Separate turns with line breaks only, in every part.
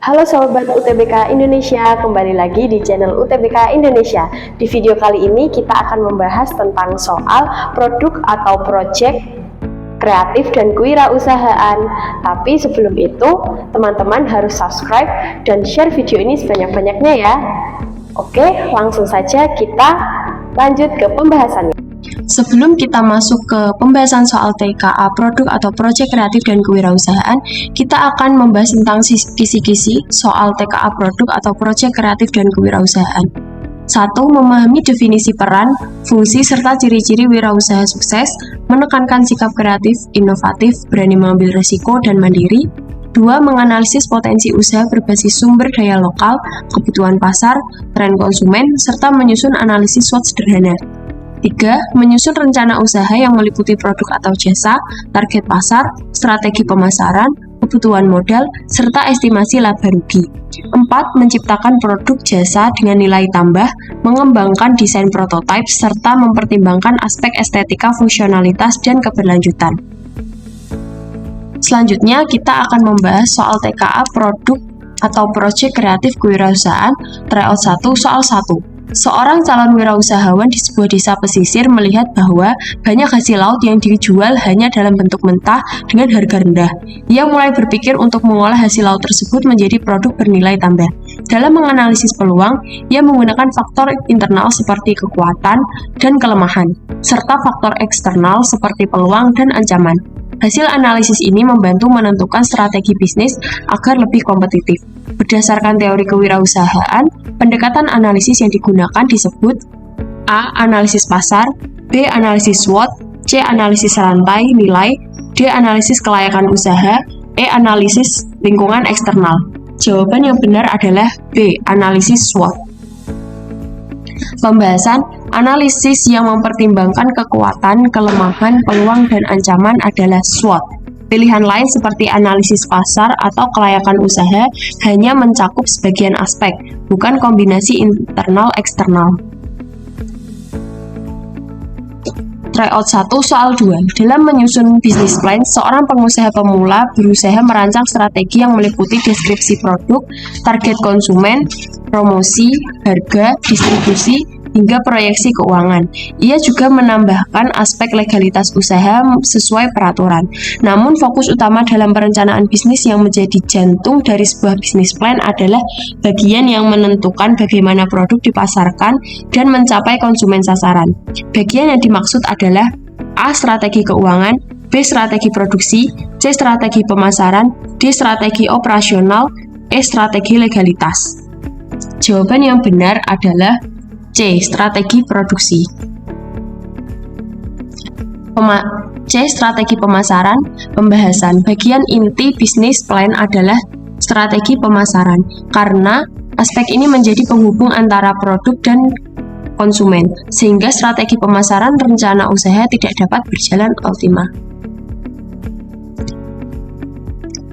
Halo Sobat UTBK Indonesia, kembali lagi di channel UTBK Indonesia. Di video kali ini kita akan membahas tentang soal produk atau proyek kreatif dan kewirausahaan. Tapi sebelum itu, teman-teman harus subscribe dan share video ini sebanyak-banyaknya ya. Oke, langsung saja kita lanjut ke pembahasannya.
Sebelum kita masuk ke pembahasan soal TKA, produk atau proyek kreatif dan kewirausahaan, kita akan membahas tentang kisi-kisi soal TKA produk atau proyek kreatif dan kewirausahaan. 1. Memahami definisi peran, fungsi, serta ciri-ciri wirausaha sukses, menekankan sikap kreatif, inovatif, berani mengambil risiko, dan mandiri. 2. Menganalisis potensi usaha berbasis sumber daya lokal, kebutuhan pasar, tren konsumen, serta menyusun analisis SWOT sederhana. 3. Menyusun rencana usaha yang meliputi produk atau jasa, target pasar, strategi pemasaran, kebutuhan modal, serta estimasi laba rugi. 4. Menciptakan produk jasa dengan nilai tambah, mengembangkan desain prototipe, serta mempertimbangkan aspek estetika, fungsionalitas, dan keberlanjutan. Selanjutnya, kita akan membahas soal TKA produk atau proyek kreatif kewirausahaan, tryout 1 soal 1. Seorang calon wirausahawan di sebuah desa pesisir melihat bahwa banyak hasil laut yang dijual hanya dalam bentuk mentah dengan harga rendah. Ia mulai berpikir untuk mengolah hasil laut tersebut menjadi produk bernilai tambah. Dalam menganalisis peluang, ia menggunakan faktor internal seperti kekuatan dan kelemahan, serta faktor eksternal seperti peluang dan ancaman. Hasil analisis ini membantu menentukan strategi bisnis agar lebih kompetitif. Berdasarkan teori kewirausahaan, pendekatan analisis yang digunakan disebut A. Analisis pasar, B. Analisis SWOT, C. Analisis rantai nilai, D. Analisis kelayakan usaha, E. Analisis lingkungan eksternal. Jawaban yang benar adalah B. Analisis SWOT. Pembahasan analisis yang mempertimbangkan kekuatan, kelemahan, peluang, dan ancaman adalah SWOT. Pilihan lain seperti analisis pasar atau kelayakan usaha hanya mencakup sebagian aspek, bukan kombinasi internal-eksternal. Tryout 1 soal 2. Dalam menyusun bisnis plan, seorang pengusaha pemula berusaha merancang strategi yang meliputi deskripsi produk, target konsumen, promosi, harga, distribusi, hingga proyeksi keuangan. Ia juga menambahkan aspek legalitas usaha sesuai peraturan. Namun fokus utama dalam perencanaan bisnis yang menjadi jantung dari sebuah bisnis plan adalah bagian yang menentukan bagaimana produk dipasarkan dan mencapai konsumen sasaran. Bagian yang dimaksud adalah A. Strategi keuangan, B. Strategi produksi, C. Strategi pemasaran, D. Strategi operasional, E. Strategi legalitas. Jawaban yang benar adalah C. Strategi produksi. C. Strategi pemasaran. Pembahasan bagian inti bisnis plan adalah strategi pemasaran, karena aspek ini menjadi penghubung antara produk dan konsumen, sehingga strategi pemasaran rencana usaha tidak dapat berjalan optimal.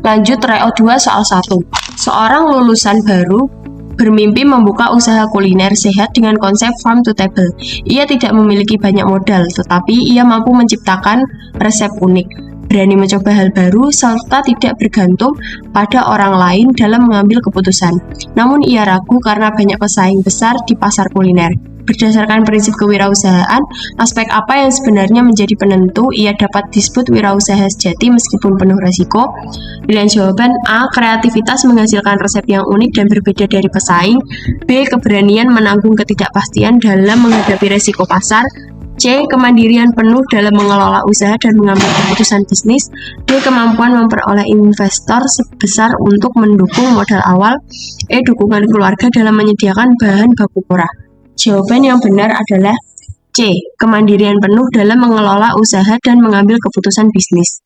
Lanjut tryout 2 soal 1. Seorang lulusan baru bermimpi membuka usaha kuliner sehat dengan konsep farm to table. Ia tidak memiliki banyak modal, tetapi ia mampu menciptakan resep unik, berani mencoba hal baru, serta tidak bergantung pada orang lain dalam mengambil keputusan. Namun ia ragu karena banyak pesaing besar di pasar kuliner. Berdasarkan prinsip kewirausahaan, aspek apa yang sebenarnya menjadi penentu ia dapat disebut wirausaha sejati meskipun penuh resiko? Pilihan jawaban A. Kreativitas menghasilkan resep yang unik dan berbeda dari pesaing. B. Keberanian menanggung ketidakpastian dalam menghadapi resiko pasar. C. Kemandirian penuh dalam mengelola usaha dan mengambil keputusan bisnis. D. Kemampuan memperoleh investor sebesar untuk mendukung modal awal. E. Dukungan keluarga dalam menyediakan bahan baku murah. Jawaban yang benar adalah C. Kemandirian penuh dalam mengelola usaha dan mengambil keputusan bisnis.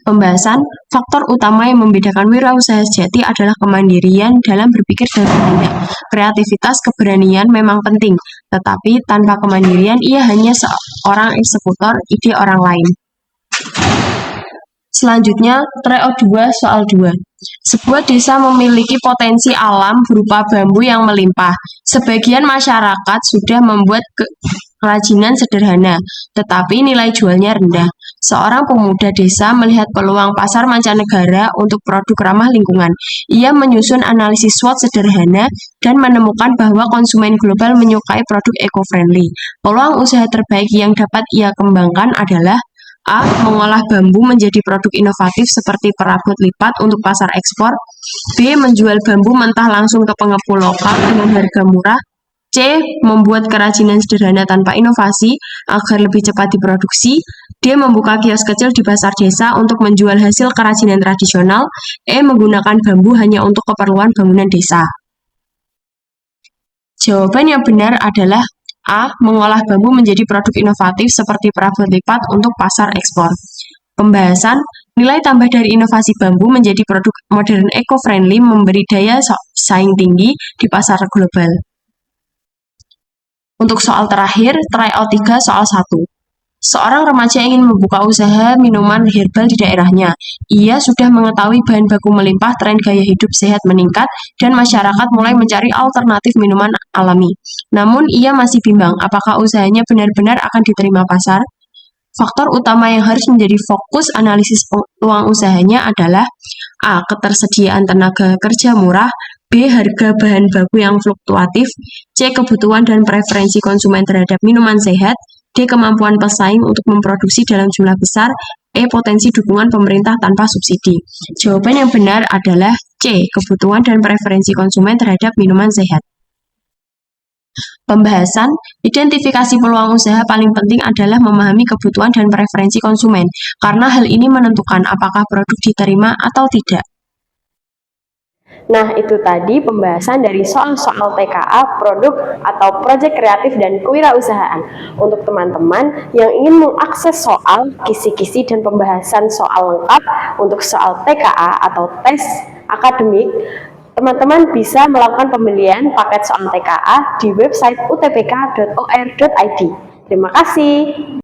Pembahasan faktor utama yang membedakan wirausaha sejati adalah kemandirian dalam berpikir dan bertindak. Kreativitas, keberanian memang penting, tetapi tanpa kemandirian ia hanya seorang eksekutor ide orang lain. Selanjutnya, tryout 2 soal 2. Sebuah desa memiliki potensi alam berupa bambu yang melimpah, Sebagian masyarakat sudah membuat kerajinan sederhana, tetapi nilai jualnya rendah. Seorang pemuda desa melihat peluang pasar mancanegara untuk produk ramah lingkungan. Ia menyusun analisis SWOT sederhana dan menemukan bahwa konsumen global menyukai produk eco-friendly. Peluang usaha terbaik yang dapat ia kembangkan adalah A. Mengolah bambu menjadi produk inovatif seperti perabot lipat untuk pasar ekspor. B. Menjual bambu mentah langsung ke pengepul lokal dengan harga murah. C. Membuat kerajinan sederhana tanpa inovasi agar lebih cepat diproduksi. D. Membuka kios kecil di pasar desa untuk menjual hasil kerajinan tradisional. E. Menggunakan bambu hanya untuk keperluan bangunan desa. Jawaban yang benar adalah A. Mengolah bambu menjadi produk inovatif seperti perabot lipat untuk pasar ekspor. Pembahasan, nilai tambah dari inovasi bambu menjadi produk modern eco-friendly memberi daya saing tinggi di pasar global. Untuk soal terakhir, tryout 3 soal 1. Seorang remaja ingin membuka usaha minuman herbal di daerahnya. Ia sudah mengetahui bahan baku melimpah, tren gaya hidup sehat meningkat, dan masyarakat mulai mencari alternatif minuman alami. Namun, ia masih bimbang apakah usahanya benar-benar akan diterima pasar. Faktor utama yang harus menjadi fokus analisis peluang usahanya adalah A. Ketersediaan tenaga kerja murah, B. Harga bahan baku yang fluktuatif, C. Kebutuhan dan preferensi konsumen terhadap minuman sehat, D. Kemampuan pesaing untuk memproduksi dalam jumlah besar, E. Potensi dukungan pemerintah tanpa subsidi. Jawaban yang benar adalah C. Kebutuhan dan preferensi konsumen terhadap minuman sehat. Pembahasan, identifikasi peluang usaha paling penting adalah memahami kebutuhan dan preferensi konsumen, karena hal ini menentukan apakah produk diterima atau tidak.
Nah, itu tadi pembahasan dari soal-soal TKA, produk atau proyek kreatif dan kewirausahaan. Untuk teman-teman yang ingin mengakses soal, kisi-kisi dan pembahasan soal lengkap untuk soal TKA atau tes akademik, teman-teman bisa melakukan pembelian paket soal TKA di website utbk.or.id. Terima kasih.